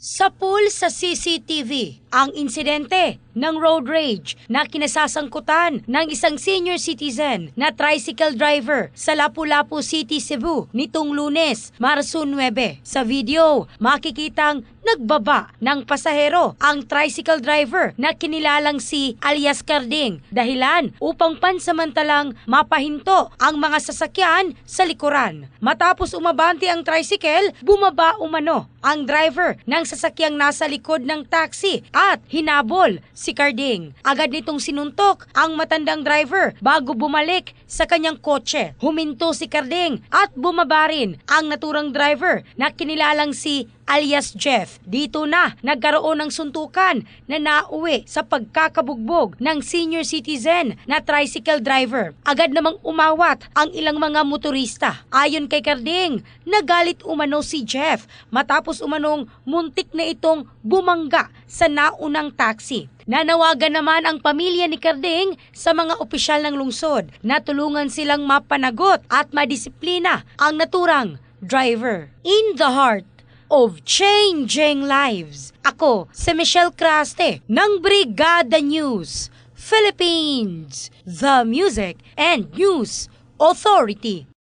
Sa pool sa CCTV, ang insidente ng road rage na kinasasangkutan ng isang senior citizen na tricycle driver sa Lapu-Lapu City, Cebu nitong Lunes, Marso 9. Sa video, makikitang nagbaba ng pasahero ang tricycle driver na kinilalang si alias Carding dahilan upang pansamantalang mapahinto ang mga sasakyan sa likuran. Matapos umabante ang tricycle, bumaba umano ang driver ng sasakyang nasa likod ng taxi at hinabol si Carding. Agad nitong sinuntok ang matandang driver bago bumalik sa kanyang kotse. Huminto si Carding at bumaba rin ang naturang driver na kinilalang si alias Jeff. Dito na nagkaroon ng suntukan na nauwi sa pagkakabugbog ng senior citizen na tricycle driver. Agad namang umawat ang ilang mga motorista. Ayon kay Carding, nagalit umano si Jeff matapos umanong muntik na itong bumangga sa naunang taxi. Nanawagan naman ang pamilya ni Carding sa mga opisyal ng lungsod na tulungan silang mapanagot at madisiplina ang naturang driver. In the heart of changing lives. Ako si Michelle Craste ng Brigada News Philippines, the Music and News Authority.